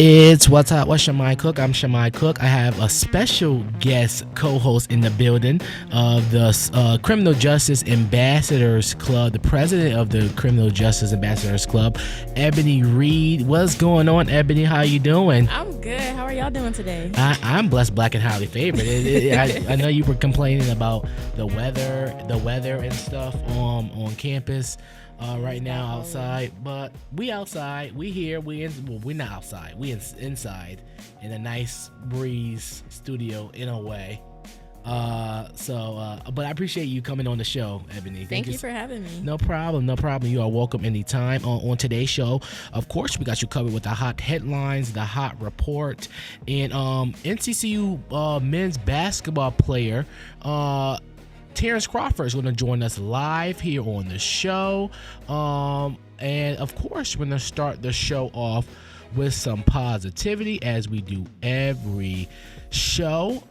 It's What's Up with Shimei Cook. I'm Shimei Cook. I have a special guest co-host in the building of the Criminal Justice Ambassadors Club, the president of the Criminal Justice Ambassadors Club, Ebony Reid. What's going on, Ebony? How you doing? I'm good. How are y'all doing today? I'm blessed, black, and highly favored. I know you were complaining about the weather and stuff on campus. Right now outside, but we outside. We here. We're not outside. Inside in a nice breeze studio in a way. But I appreciate you coming on the show, Ebony. Thank you for having me. No problem. You are welcome anytime. On today's show, of course, we got you covered with the hot headlines, the hot report, and NCCU men's basketball player Terrence Crawford is going to join us live here on the show. And of course, we're going to start the show off with some positivity as we do every show.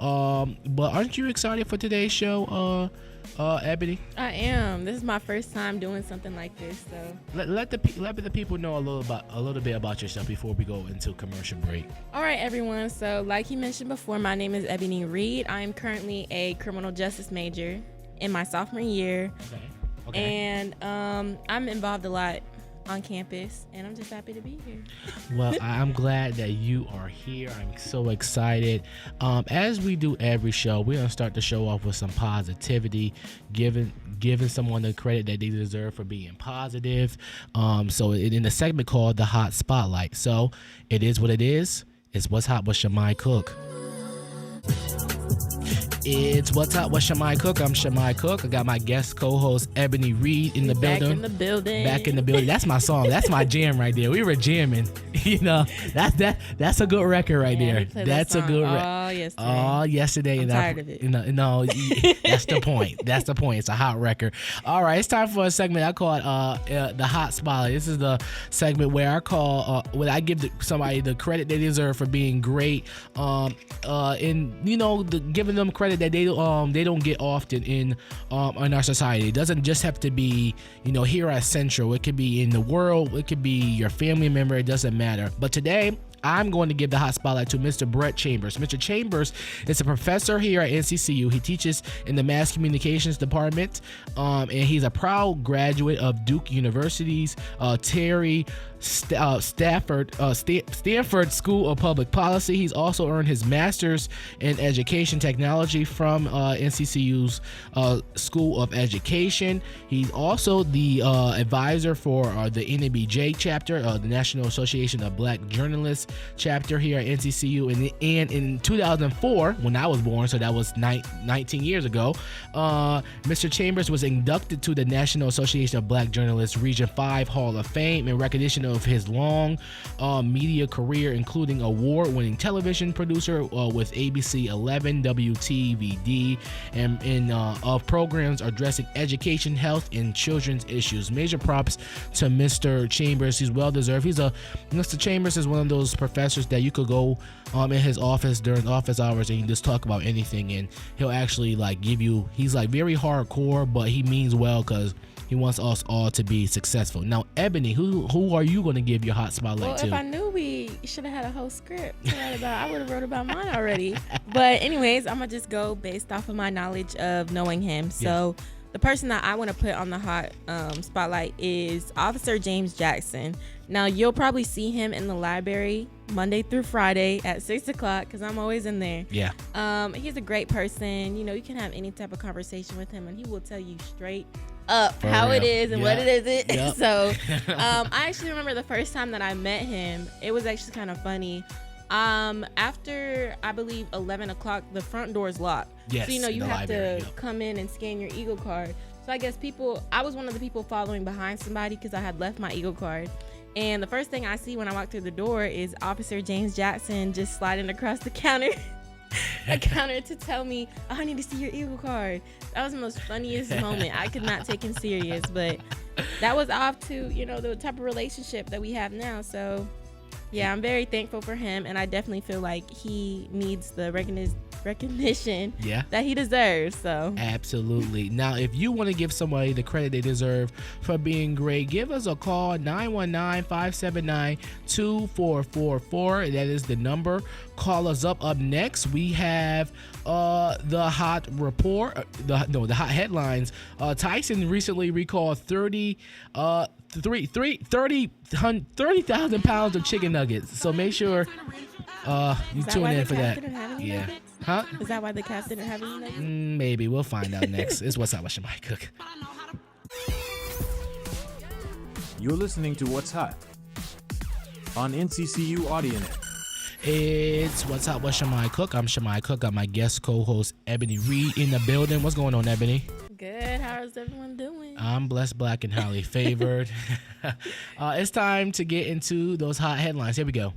But aren't you excited for today's show, Ebony? I am. This is my first time doing something like this, so let the people know a little bit about yourself before we go into commercial break. All right, everyone. So, like he mentioned before, my name is Ebony Reid. I am currently a criminal justice major in my sophomore year. Okay. And I'm involved a lot on campus, and I'm just happy to be here. Well, I'm glad that you are here. I'm so excited. As we do every show, we're gonna start the show off with some positivity, giving someone the credit that they deserve for being positive. So in a segment called the Hot Spotlight. So it is what it is. It's What's Hot with Shimei Cook. It's What's Up with Shimei Cook. I'm Shimei Cook. I got my guest co-host Ebony Reid in the building. Back in the building. That's my song. That's my jam right there. We were jamming. You know, that's a good record right there. That's a good record. Oh, yesterday. I'm tired of it. No, that's the point. That's the point. It's a hot record. All right, it's time for a segment I call it the Hot Spotlight. This is the segment where I call when I give somebody the credit they deserve for being great. And giving them credit that they don't get often in our society. It doesn't just have to be here at Central. It could be in the world. It could be your family member. It doesn't matter. But today, I'm going to give the hot spotlight to Mr. Brett Chambers. Mr. Chambers is a professor here at NCCU. He teaches in the Mass Communications Department, and he's a proud graduate of Duke University's Stanford School of Public Policy. He's also earned his master's in education technology from NCCU's School of Education. He's also the advisor for the NABJ chapter, the National Association of Black Journalists chapter here at NCCU. And in 2004, when I was born, so that was 19 years ago, Mr. Chambers was inducted to the National Association of Black Journalists Region 5 Hall of Fame in recognition of his long media career, including award-winning television producer with ABC 11, WTVD, and of programs addressing education, health, and children's issues. Major props to Mr. Chambers. He's well-deserved. Mr. Chambers is one of those professors that you could go in his office during office hours and you just talk about anything, and he'll actually give you. He's very hardcore, but he means well because he wants us all to be successful. Now, Ebony, who are you going to give your hot spotlight to? If I knew we should have had a whole script to write about, I would have wrote about mine already. But anyways, I'm going to just go based off of my knowledge of knowing him. So the person that I want to put on the hot spotlight is Officer James Jackson. Now, you'll probably see him in the library Monday through Friday at 6 o'clock because I'm always in there. Yeah. He's a great person. You can have any type of conversation with him, and he will tell you straight up how it is and what it isn't. Yep. So I actually remember the first time that I met him. It was actually kind of funny. After I believe 11 o'clock, the front door is locked. Yes, so you have to come in and scan your Eagle card. So I guess I was one of the people following behind somebody because I had left my Eagle card. And the first thing I see when I walk through the door is Officer James Jackson just sliding across the counter to tell me, I need to see your Eagle card. That was the most funniest moment. I could not take him serious, but that was off to, the type of relationship that we have now. So yeah, I'm very thankful for him, and I definitely feel like he needs the recognition Yeah. that he deserves. So Absolutely. Now, if you want to give somebody the credit they deserve for being great, give us a call, 919-579-2444. That is the number. Call us up. Up next, we have the hot report, the hot headlines. Tyson recently recalled 30,000 pounds of chicken nuggets. So make sure you tune in for that. Yeah. Nuggets? Huh? Is that why the cast didn't have any nuggets? Maybe. We'll find out next. It's What's Up with Shimei Cook. You're listening to What's Hot on NCCU AudioNet. It's What's Up with Shimei Cook. I'm Shimei Cook. Got my guest co-host Ebony Reid in the building. What's going on, Ebony? Good. How is everyone doing? I'm blessed, black, and highly favored. It's time to get into those hot headlines. Here we go.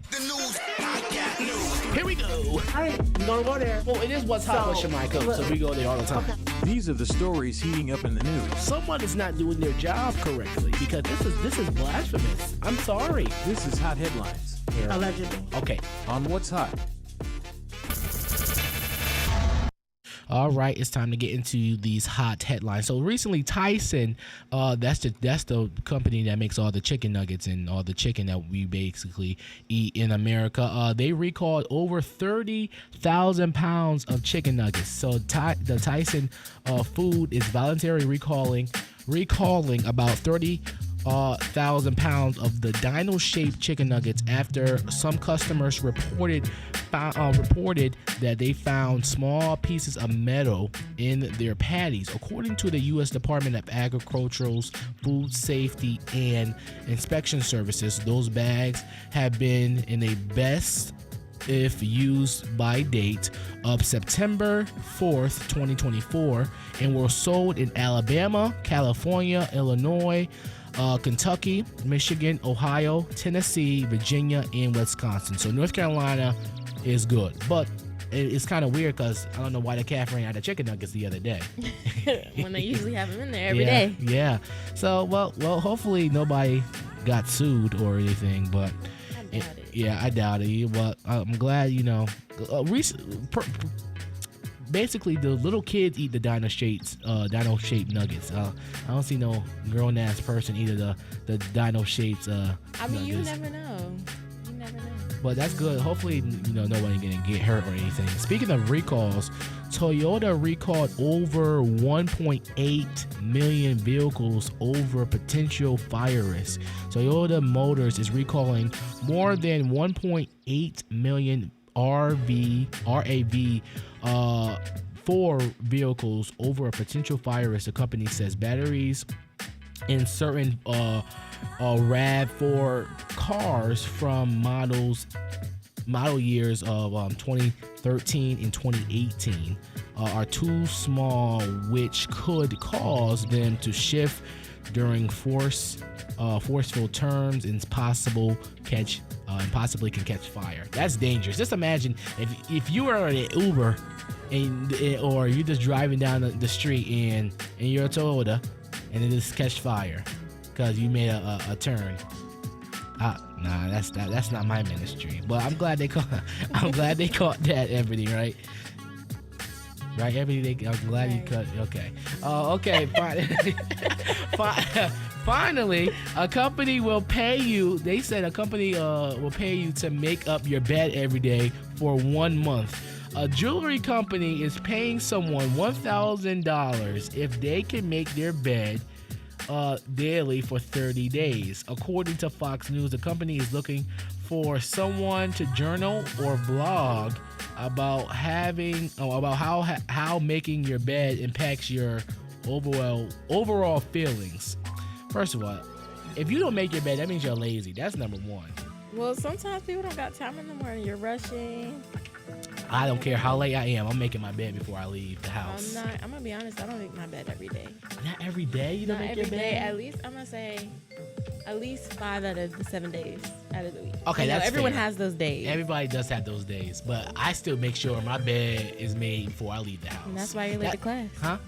Here we go. All right, we're gonna go there. Well, it is What's Hot with Shimei Cook, so we go there all the time. These are the stories heating up in the news. Someone is not doing their job correctly because this is blasphemous. I'm sorry. This is Hot Headlines Allegedly. Okay. on What's Hot. All right, it's time to get into these hot headlines. So recently, Tyson, that's the company that makes all the chicken nuggets and all the chicken that we basically eat in America. They recalled over 30,000 pounds of chicken nuggets. So the Tyson food is voluntarily recalling about 30,000 pounds of the dino-shaped chicken nuggets after some customers reported that they found small pieces of metal in their patties. According to the U.S. Department of Agriculture's Food Safety and Inspection Services, those bags have been in a best if used by date of September 4th, 2024, and were sold in Alabama, California, Illinois, Kentucky, Michigan, Ohio, Tennessee, Virginia, and Wisconsin. So North Carolina is good, but it's kind of weird because I don't know why the calf ran out of chicken nuggets the other day. When they usually have them in there every day. Yeah. So well, hopefully nobody got sued or anything, but I doubt it. yeah, I doubt it. But I'm glad, basically the little kids eat the dino-shaped nuggets. I don't see no grown-ass person eat the dino-shaped I mean, nuggets. you never know. You never know. But that's good. Hopefully, nobody gonna get hurt or anything. Speaking of recalls, Toyota recalled over 1.8 million vehicles over potential fire risk. Toyota Motors is recalling more than 1.8 million RAV for vehicles over a potential fire risk. The company says batteries in certain RAV4 cars from model years of 2013 and 2018 are too small, which could cause them to shift during forceful turns and possibly can catch fire. That's dangerous. Just imagine if you are in an Uber or you're just driving down the street and you're a Toyota and it just catch fire because you made a turn. Nah, that's not my ministry. But I'm glad they caught that, Ebony, right? Right, Ebony. I'm glad you cut. Okay. Okay. Finally, a company will pay you. They said a company will pay you to make up your bed every day for 1 month. A jewelry company is paying someone $1,000 if they can make their bed daily for 30 days. According to Fox News, the company is looking for someone to journal or blog about how making your bed impacts your overall feelings. First of all, if you don't make your bed, that means you're lazy. That's number one. Well, sometimes people don't got time in the morning. You're rushing. I don't care how late I am. I'm making my bed before I leave the house. I'm gonna be honest. I don't make my bed every day. Not every day. You don't Not make every your bed. day. At least I'm gonna say, at least 5 out of the 7 days out of the week. Okay, that's everyone fair. has those days. Everybody does have those days, but I still make sure my bed is made before I leave the house. And that's why you're late to class. Huh?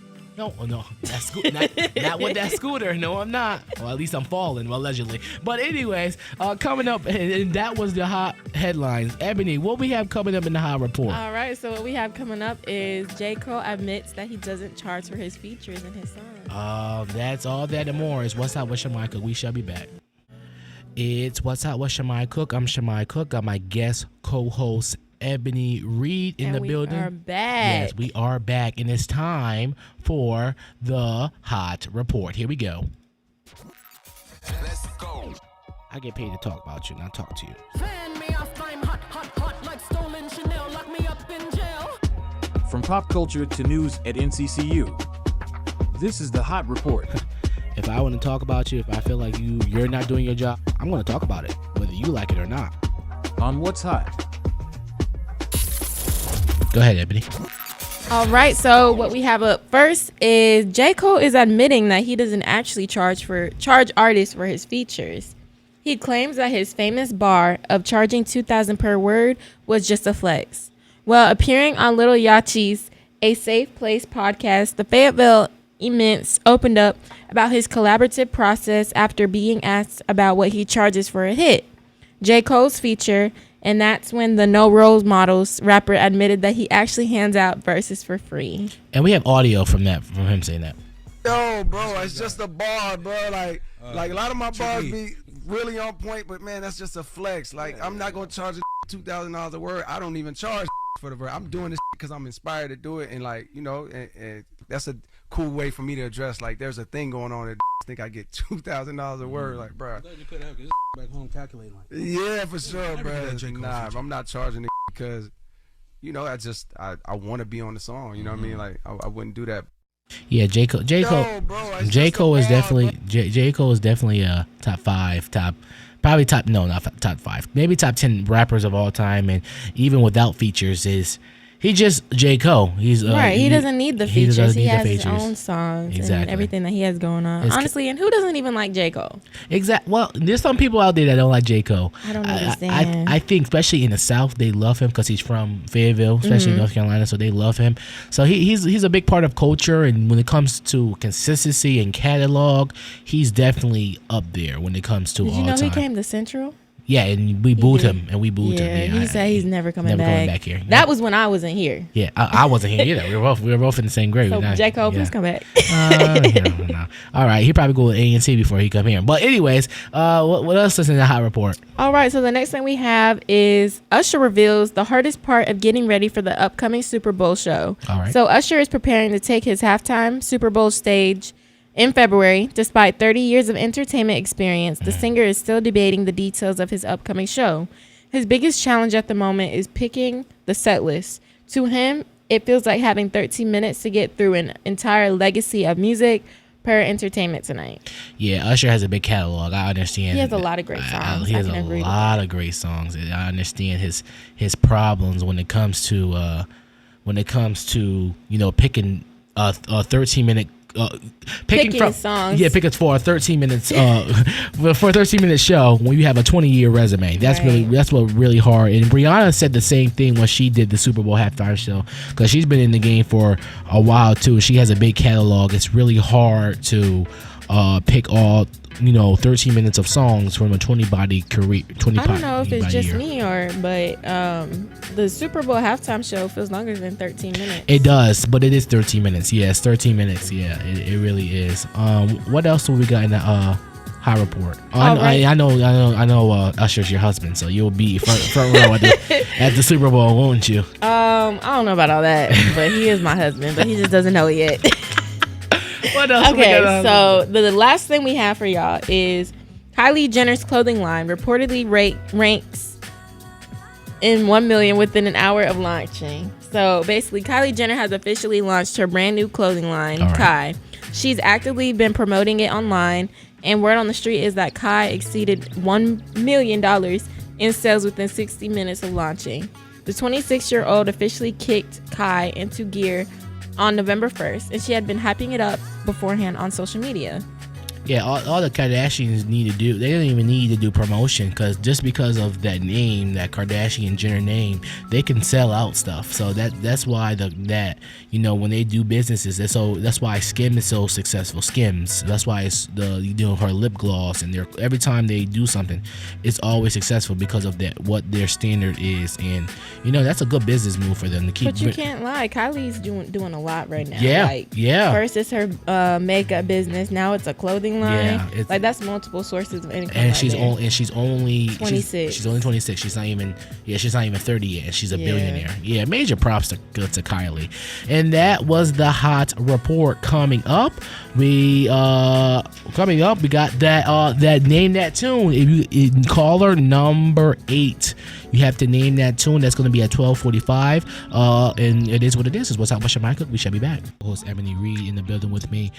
No, not with that scooter. No, I'm not. Well, at least I'm falling, allegedly. But anyways, coming up, and that was the hot headlines. Ebony, what we have coming up in the hot report? All right, so what we have coming up is J. Cole admits that he doesn't charge for his features in his songs. That's all that and more is What's Hot with Shimei Cook. We shall be back. It's What's Hot with Shimei Cook. I'm Shimei Cook. Got my guest co-host Ebony Reid in the building. We are back. Yes, we are back, and it's time for the hot report. Here we go. Let's go. I get paid to talk about you, not talk to you. Fan me off, I'm hot, like stolen Chanel, lock me up in jail. From pop culture to news at NCCU, this is the Hot Report. If I want to talk about you, if I feel like you're not doing your job, I'm going to talk about it, whether you like it or not. On What's Hot. Go ahead, Ebony. All right, so what we have up first is J. Cole is admitting that he doesn't actually charge artists for his features. He claims that his famous bar of charging $2,000 per word was just a flex. While appearing on Lil Yachty's A Safe Place podcast, the Fayetteville Immense opened up about his collaborative process after being asked about what he charges for a hit. J. Cole's feature, and that's when the No Role Models rapper admitted that he actually hands out verses for free. And we have audio from him saying that. Yo, bro, it's just a bar, bro. Like a lot of my bars be really on point, but man, that's just a flex. Like, I'm not gonna charge $2,000 a word. I don't even charge for the word. I'm doing this because I'm inspired to do it, and like, you know, and that's a cool way for me to address. Like, there's a thing going on that think I get $2,000 a word, like, bro. Back home calculating. Yeah, for sure, bro. Nah, I'm not charging it because, you know, I want to be on the song. You know what I mean? Like, I wouldn't do that. Yeah, J. Cole is definitely top 5, probably top, no, not top 5, maybe top 10 rappers of all time, and even without features he just J. Cole. He's right. He doesn't need the features. He has his features. own songs and everything that he has going on. Honestly, and who doesn't even like J. Cole? Exactly. Well, there's some people out there that don't like J. Cole. I don't understand. I think, especially in the South, they love him because he's from Fayetteville, especially in North Carolina, so they love him. So he's a big part of culture, and when it comes to consistency and catalog, he's definitely up there when it comes to all time. Did you know he came to Central? Yeah, and we booed him, him. Yeah, he said he's never coming back here. That was when I wasn't here. Yeah, I wasn't here either. We were both in the same grade. So J. Cole, please come back. No. All right, he probably go with A&T before he come here. But anyways, what else is in the hot report? All right, so the next thing we have is Usher reveals the hardest part of getting ready for the upcoming Super Bowl show. All right. So Usher is preparing to take his halftime Super Bowl stage in February. Despite 30 years of entertainment experience, the singer is still debating the details of his upcoming show. His biggest challenge at the moment is picking the set list. To him, it feels like having 13 minutes to get through an entire legacy of music per Entertainment Tonight. Yeah, Usher has a big catalog. I understand. He has a lot of great songs. He has a lot of great songs. I understand his problems when it comes to picking a 13-minute picking songs. Yeah, pick it for a 13 minutes for a 13-minute show when you have a 20-year resume. That's what really hard. And Rihanna said the same thing when she did the Super Bowl halftime show, because she's been in the game for a while too. She has a big catalog. It's really hard to pick all 13 minutes of songs from a 20-body career. I don't know if it's just me but the Super Bowl halftime show feels longer than 13 minutes. It does, but it is 13 minutes. Yeah, it's 13 minutes. Yeah, it really is. What else do we got in the high report? I know Usher's your husband, so you'll be front row at the Super Bowl, won't you? I don't know about all that, but he is my husband, but he just doesn't know it yet. What else? Okay, so the last thing we have for y'all is Kylie Jenner's clothing line reportedly ranks in 1 million within an hour of launching. So basically, Kylie Jenner has officially launched her brand new clothing line, Kai. She's actively been promoting it online, and word on the street is that Kai exceeded $1 million in sales within 60 minutes of launching. The 26-year-old officially kicked Kai into gear on November 1st, and she had been hyping it up beforehand on social media. Yeah, all the Kardashians need to do, they don't even need to do promotion, because just because of that name, that Kardashian Jenner name, they can sell out stuff. So that's why when they do businesses, that's why Skim is so successful. Skims. That's why it's her lip gloss, and every time they do something, it's always successful because of that, what their standard is, and that's a good business move for them to keep. But you can't lie, Kylie's doing a lot right now. Yeah. First it's her makeup business, now it's a clothing line. Yeah, that's multiple sources of income. And she's only 26. She's only 26. She's not even 30 yet. And she's a billionaire. Yeah, major props to Kylie. And that was the hot report. Coming up, we got that name that tune. If you caller number 8. You have to name that tune. That's going to be at 12:45. And it is what it is. It's What's Up with Shimei Cook. We shall be back. Host Ebony Reid in the building with me.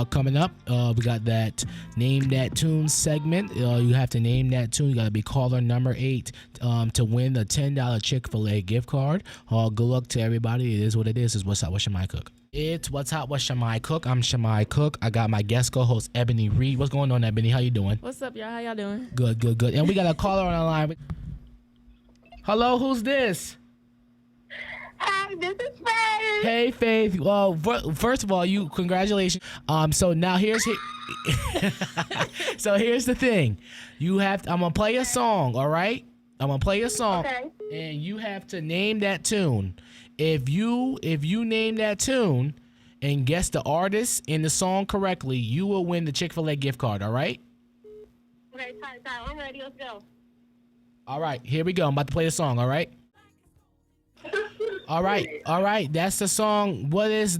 Coming up, we got that Name That Tune segment. You have to name that tune. You got to be caller number 8 to win the $10 Chick-fil-A gift card. Good luck to everybody. It is what it is. It's What's Up with Shimei Cook. It's What's Up with Shimei Cook. I'm Shimei Cook. I got my guest co-host Ebony Reid. What's going on, Ebony? How you doing? What's up, y'all? How y'all doing? Good. And we got a caller on the line. Hello, who's this? Hi, this is Faith. Hey, Faith. Well, first of all, congratulations. So now here's the thing. I'm gonna play a song. All right. I'm gonna play a song, okay, and you have to name that tune. If you name that tune and guess the artist in the song correctly, you will win the Chick-fil-A gift card. All right. Okay, time. I'm ready. Let's go. All right, here we go. I'm about to play the song, all right? All right. That's the song. What is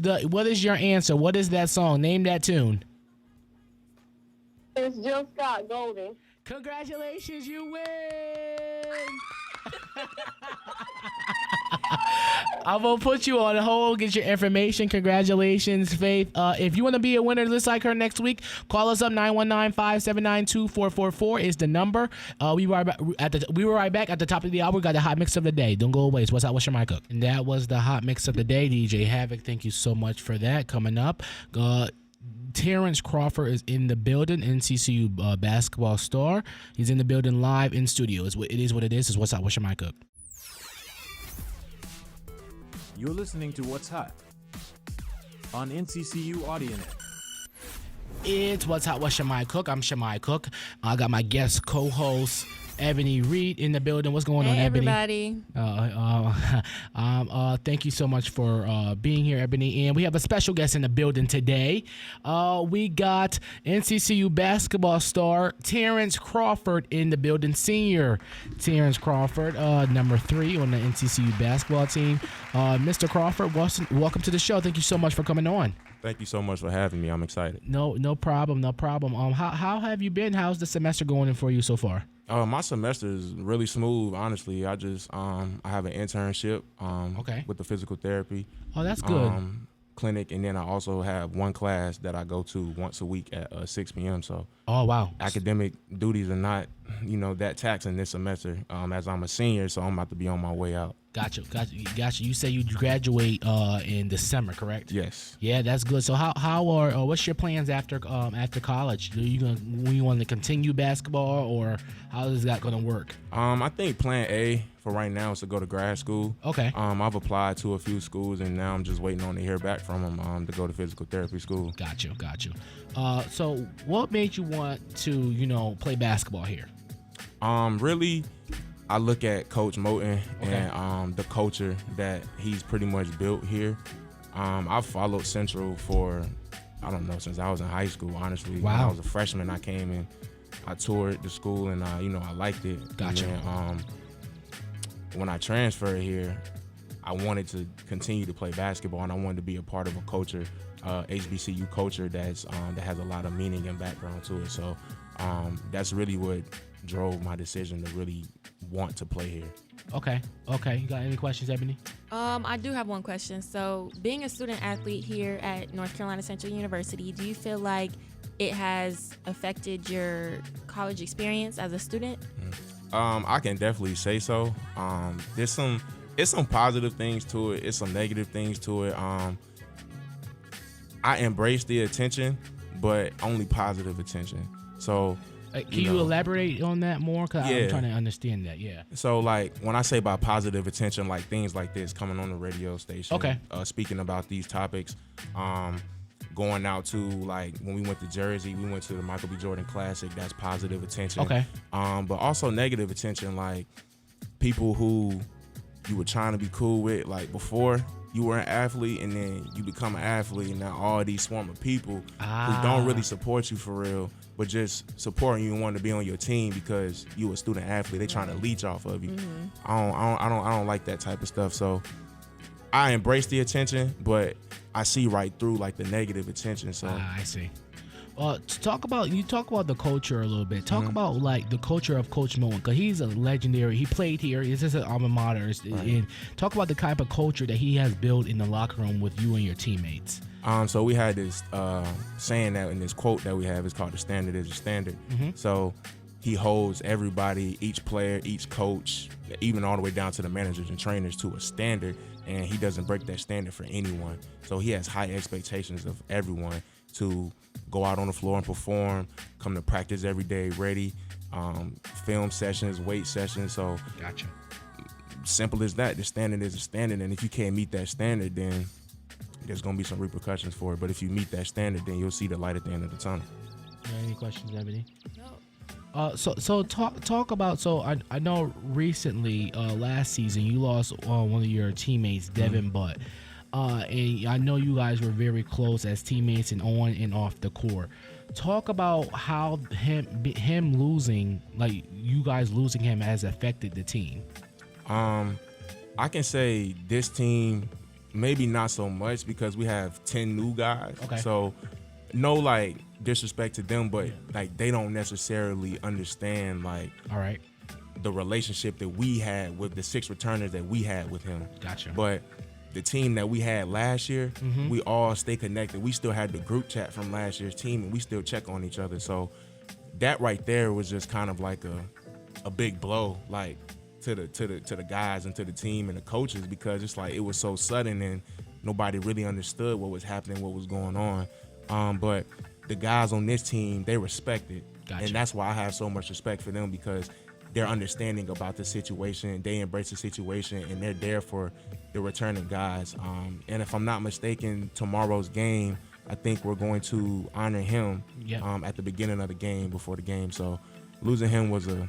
your answer? What is that song? Name that tune. It's Jill Scott, Golden. Congratulations, you win. I'm going to put you on hold, get your information. Congratulations, Faith. If you want to be a winner just like her next week, call us up. 919-579-2444 is the number. We were right back at the top of the hour. We got the hot mix of the day. Don't go away. It's What's Up with Shimei Cook. And that was the hot mix of the day. DJ Havoc, thank you so much for that. Coming up, Terrence Crawford is in the building, NCCU basketball star. He's in the building live in studio. It is what it is. It's What's Up with Shimei Cook. You're listening to What's Hot on NCCU Audionet. It's What's Hot with Shimei Cook. I'm Shimei Cook. I got my guest co-host Ebony Reid in the building. What's going on, Ebony? Everybody. Thank you so much for being here, Ebony. And we have a special guest in the building today. We got NCCU basketball star Terrence Crawford in the building. Senior Terrence Crawford, number 3 on the NCCU basketball team. Mr. Crawford, welcome to the show. Thank you so much for coming on. Thank you so much for having me. I'm excited. No problem. How have you been? How's the semester going for you so far? My semester is really smooth, honestly. I just I have an internship with the physical therapy. Oh, that's good. Clinic, and then I also have one class that I go to once a week at 6 p.m. So oh wow, academic duties are not that taxing this semester as I'm a senior, so I'm about to be on my way out. Gotcha. You say you graduate in December, correct? Yes. Yeah, that's good. So what's your plans after college? Do you want to continue basketball, or how is that going to work? I think plan A for right now is to go to grad school. Okay. I've applied to a few schools, and now I'm just waiting on to hear back from them to go to physical therapy school. Got you. So what made you want to play basketball here? Really, I look at Coach Moten Okay. and the culture that he's pretty much built here. I've followed Central for, since I was in high school, honestly. Wow. When I was a freshman, I came and I toured the school, and I liked it. Gotcha. And then, when I transferred here, I wanted to continue to play basketball, and I wanted to be a part of a culture, HBCU culture that has a lot of meaning and background to it. So that's really what drove my decision to really want to play here. Okay. You got any questions, Ebony? I do have one question. So, being a student athlete here at North Carolina Central University, do you feel like it has affected your college experience as a student? I can definitely say so. It's some positive things to it. It's some negative things to it. I embrace the attention, but only positive attention. So can you elaborate on that more? Because Yeah. I'm trying to understand that. Yeah. So, like, when I say by positive attention, like things like this coming on the radio station, Okay. Speaking about these topics, going out to, like, when we went to Jersey, we went to the Michael B. Jordan Classic. That's positive attention. Okay. But also negative attention, like people who you were trying to be cool with, like before you were an athlete, and then you become an athlete, and now all these swarm of people who don't really support you for real, but just supporting you and want to be on your team because you a student athlete. They trying to leech off of you. I don't like that type of stuff. So I embrace the attention, but I see right through like the negative attention. So I see. To talk about the culture a little bit. Talk about like the culture of Coach Moen, because he's a legendary. He played here. This is an alma mater. And talk about the type of culture that he has built in the locker room with you and your teammates. So we had this saying that in this quote that we have is called "The standard is a standard." So he holds everybody, each player, each coach, even all the way down to the managers and trainers, to a standard, and he doesn't break that standard for anyone. So he has high expectations of everyone to go out on the floor and perform, come to practice every day ready, film sessions, weight sessions. So Gotcha. Simple as that. The standard is a standard, and if you can't meet that standard, then there's going to be some repercussions for it. But if you meet that standard, then you'll see the light at the end of the tunnel. Any questions, Ebony? No. So talk about. So I know recently, last season, you lost one of your teammates, Devin Butt, and I know you guys were very close as teammates and on and off the court. Talk about how him losing, like you guys losing him, has affected the team. I can say this team, maybe not so much because we have 10 new guys. Okay. So no like disrespect to them, but like they don't necessarily understand like All right. the relationship that we had with the 6 returners that we had with him. Gotcha. But the team that we had last year, we all stay connected. We still had the group chat from last year's team, and we still check on each other. So that right there was just kind of like a big blow, like to the guys and to the team and the coaches, because it's like it was so sudden and nobody really understood what was happening, what was going on. But the guys on this team, they respect it. Gotcha. And that's why I have so much respect for them, because they're understanding about the situation. They embrace the situation, and they're there for the returning guys. And if I'm not mistaken, tomorrow's game, I think we're going to honor him at the beginning of the game, before the game. So losing him was a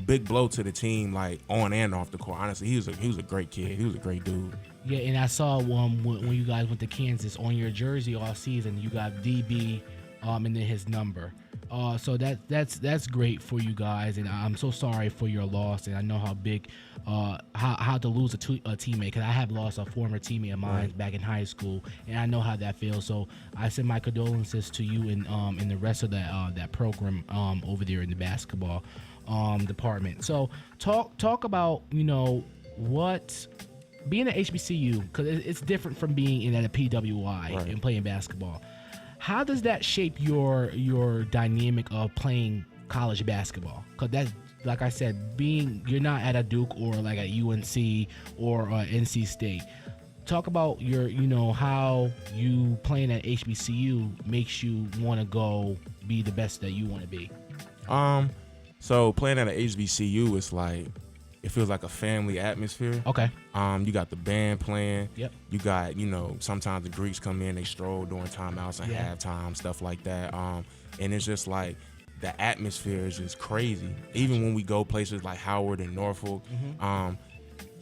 big blow to the team, like on and off the court. Honestly, he was a great kid. He was a great dude. Yeah, and I saw when you guys went to Kansas, on your jersey all season, you got DB, and then his number. So that's great for you guys, and I'm so sorry for your loss. And I know how big, how to lose a teammate, because I have lost a former teammate of mine back in high school, and I know how that feels. So I send my condolences to you and the rest of that program over there in the basketball department. So talk about what being at HBCU, because it's different from being at a PWI and playing basketball. How does that shape your dynamic of playing college basketball? Because that's, like I said, you're not at a Duke or like a UNC or NC State. Talk about how you playing at HBCU makes you want to go be the best that you want to be. So playing at an HBCU is like, it feels like a family atmosphere. Okay. You got the band playing. Yep. You got, sometimes the Greeks come in, they stroll during timeouts and halftime, stuff like that. And it's just like the atmosphere is just crazy. Even when we go places like Howard and Norfolk,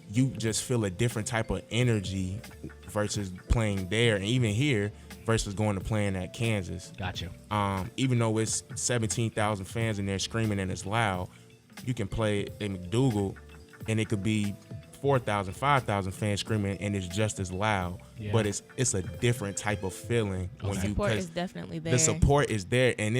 you just feel a different type of energy versus playing there, and even here versus going to playing at Kansas. Gotcha. Even though it's 17,000 fans in there screaming and it's loud, you can play at McDougal and it could be 4,000, 5,000 fans screaming, and it's just as loud. Yeah. But it's a different type of feeling when The support is definitely there. The support is there, and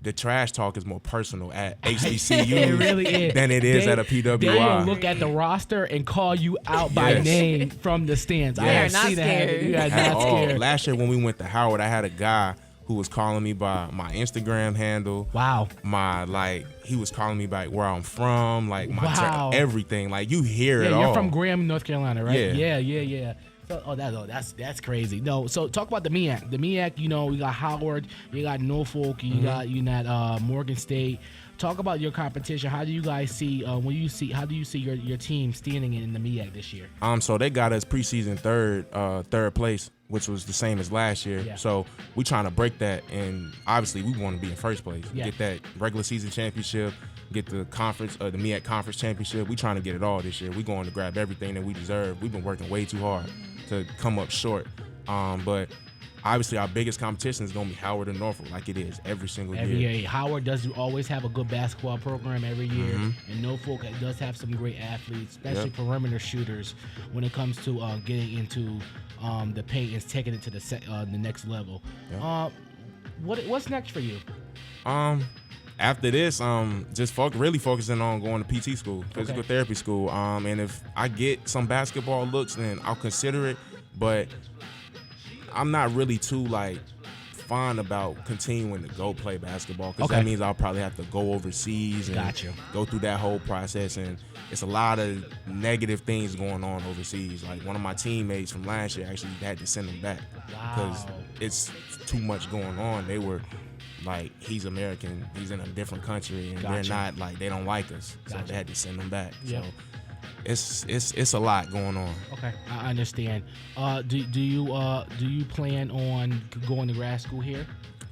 the trash talk is more personal at HBCU It really is. than it is at a PWI. They will look at the roster and call you out by name from the stands. Yes. I have not seen that. scared. You are At not all. scared. Last year when we went to Howard, I had a guy who was calling me by my Instagram handle. Wow. He was calling me by where I'm from, like my Wow. everything. Like you hear it Yeah, all. you're from Graham, North Carolina, right? Yeah. Yeah. That's crazy. No, so talk about the MEAC. The MEAC, you know, we got Howard, you got Norfolk, you got Morgan State. Talk about your competition. How do you guys see how do you see your team standing in the MEAC this year? So they got us preseason third place, which was the same as last year. Yeah. So we trying to break that, and obviously we want to be in first place. Yeah. Get that regular season championship, get the conference, the MEAC conference championship. We trying to get it all this year. We going to grab everything that we deserve. We've been working way too hard to come up short. But obviously our biggest competition is going to be Howard and Norfolk, like it is every single year. Every year. Howard does always have a good basketball program every year, and Norfolk does have some great athletes, especially perimeter shooters when it comes to getting into the paint and taking it to the next level. Yep. What's next for you? After this, just really focusing on going to PT school, physical therapy school. And if I get some basketball looks, then I'll consider it. But I'm not really too fond about continuing to go play basketball, because that means I'll probably have to go overseas and go through that whole process. And it's a lot of negative things going on overseas. Like one of my teammates from last year actually had to send him back because it's too much going on. They were like, he's American, he's in a different country, and they're not they don't like us, so they had to send him back. So it's a lot going on. Okay, I understand. Do you plan on going to grad school here?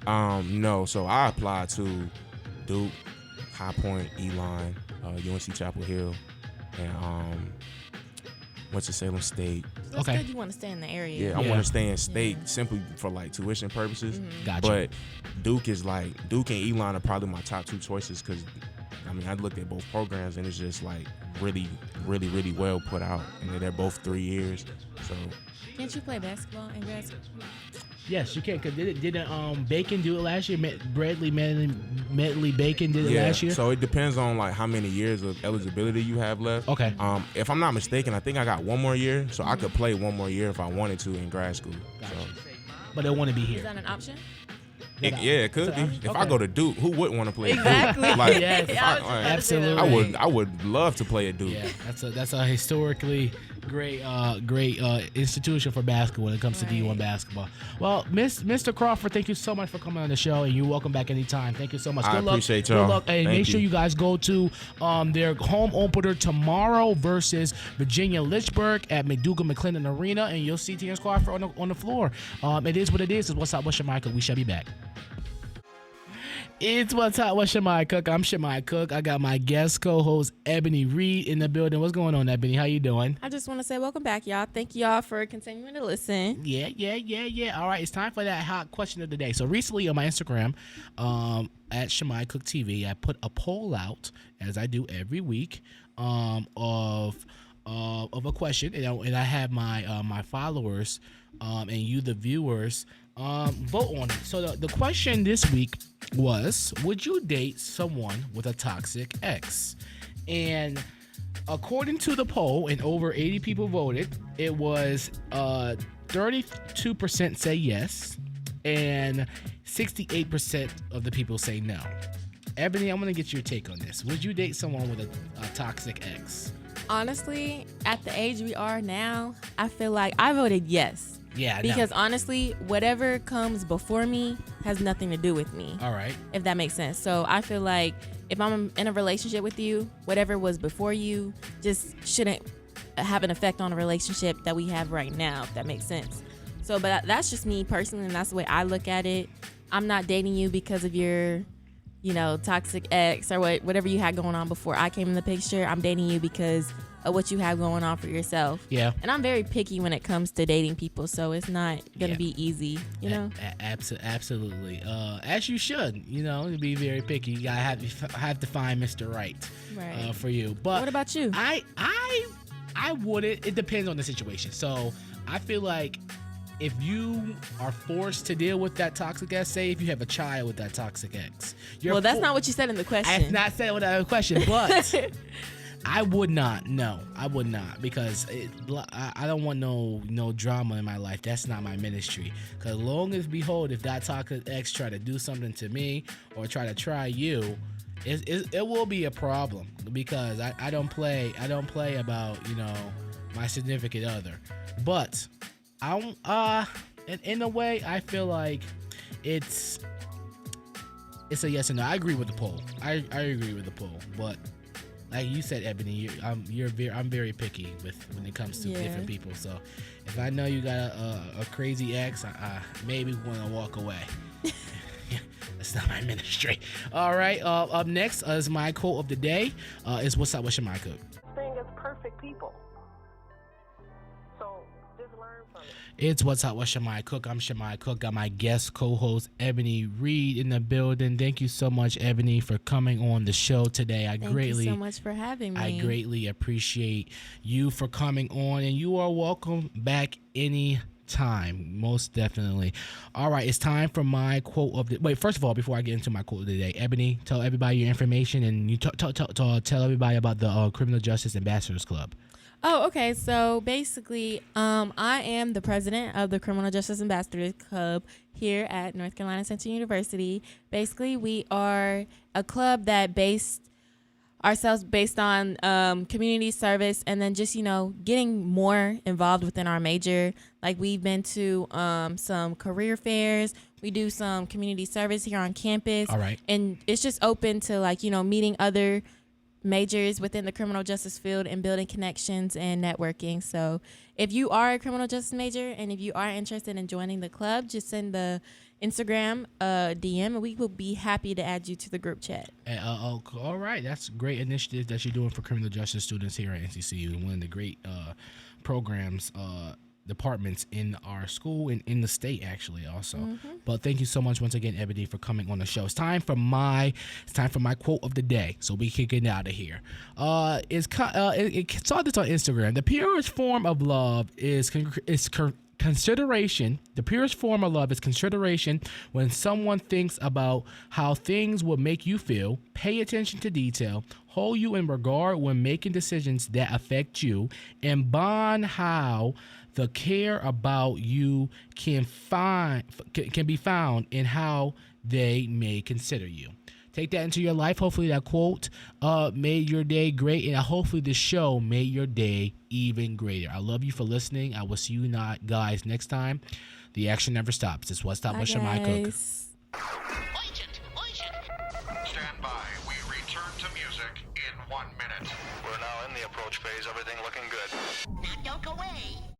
No. So I applied to Duke, High Point, Elon, UNC Chapel Hill, and went to Salem State. So it's good you want to stay in the area. Yeah, I want to stay in state simply for tuition purposes. Gotcha. But Duke and Elon are probably my top two choices, because I looked at both programs and it's just really, really, really well put out, and they're both 3 years. So Can't you play basketball in grad school? Yes, you can. Cause didn't Bacon do it last year? Bradley Medley Bacon did it last year. So it depends on how many years of eligibility you have left. Okay. If I'm not mistaken, I think I got one more year, so I could play one more year if I wanted to in grad school. Gotcha. So. But they want to be Is here. that an option? It could be. If I go to Duke, who wouldn't want to play? Exactly. Yes, absolutely. I would love to play at Duke. Yeah, that's a historically great institution for basketball when it comes to D1 basketball. Well, Mr. Crawford, thank you so much for coming on the show, and you're welcome back anytime. Thank you so much. I appreciate y'all. Good luck, and Thank make sure you guys go to their home opener tomorrow versus Virginia Lynchburg at McDougal McClendon Arena, and you'll see Terrence Crawford on the floor. It is what it is. It's What's Up with Shimei Cook. We shall be back. It's What's Up with Shimei Cook. I'm Shimei Cook. I got my guest co-host Ebony Reid in the building. What's going on, Ebony? How you doing? I just want to say welcome back, y'all. Thank y'all for continuing to listen. Yeah. All right, it's time for that hot question of the day. So recently on my Instagram, at Shimei Cook TV, I put a poll out, as I do every week, of a question, and I have my followers and you, the viewers, vote on it. So the question this week was, would you date someone with a toxic ex? And according to the poll, and over 80 people voted, it was 32% say yes, and 68% of the people say no. Ebony, I'm gonna get your take on this. Would you date someone with a toxic ex? Honestly, at the age we are now, I feel like I voted yes. Yeah, because honestly, whatever comes before me has nothing to do with me. All right. If that makes sense. So I feel like if I'm in a relationship with you, whatever was before you just shouldn't have an effect on a relationship that we have right now, if that makes sense. So, but that's just me personally, and that's the way I look at it. I'm not dating you because of your, toxic ex or whatever you had going on before I came in the picture. I'm dating you because of what you have going on for yourself. Yeah. And I'm very picky when it comes to dating people, so it's not going to be easy, Absolutely. As you should, to be very picky. You gotta have to find Mr. Right, for you. But what about you? I wouldn't. It depends on the situation. So I feel like if you are forced to deal with that toxic ex, say if you have a child with that toxic ex. That's not what you said in the question. I've not said what I question, but I would not. No, I would not, because I don't want no drama in my life. That's not my ministry. Because long as behold, if that toxic ex try to do something to me or try to try you, it will be a problem, because I don't play about my significant other. But I in a way, I feel like it's a yes and no. I agree with the poll. I agree with the poll, but like you said, Ebony, I'm very picky when it comes to different people. So if I know you got a crazy ex, I maybe want to walk away. That's not my ministry. All right. Up next is my quote of the day. Is what's up with Shimei Cook. Thing is perfect people. So just learn from it. It's what's up with Shimei Cook. I'm Shimei Cook. Got my guest co-host Ebony Reid in the building. Thank you so much, Ebony, for coming on the show today. Thank you so much for having me. I greatly appreciate you for coming on, and you are welcome back any time, most definitely. All right, it's time for my quote of the wait. First of all, before I get into my quote of the day, Ebony, tell everybody your information, and you tell everybody about the Criminal Justice Ambassadors Club. Oh, okay. So basically, I am the president of the Criminal Justice Ambassadors Club here at North Carolina Central University. Basically, we are a club that based on community service, and then just, getting more involved within our major. Like, we've been to some career fairs. We do some community service here on campus. All right. And it's just open to, meeting other majors within the criminal justice field and building connections and networking. So if you are a criminal justice major and if you are interested in joining the club, just send the Instagram DM, and we will be happy to add you to the group chat. All right. That's a great initiative that you're doing for criminal justice students here at NCCU. One of the great programs, departments in our school and in the state, actually, also. But thank you so much once again, Ebony, for coming on the show. It's time for my quote of the day, so we can get out of here. Saw this on Instagram. The purest form of love is consideration. The purest form of love is consideration. When someone thinks about how things will make you feel, pay attention to detail, hold you in regard when making decisions that affect you, and bond how the care about you can be found in how they may consider you. Take that into your life. Hopefully that quote made your day great, and hopefully this show made your day even greater. I love you for listening. I will see you guys next time. The action never stops. It's What's Up with Shimei Cook. Agent! Stand by. We return to music in 1 minute. We're now in the approach phase. Everything looking good. Don't go away.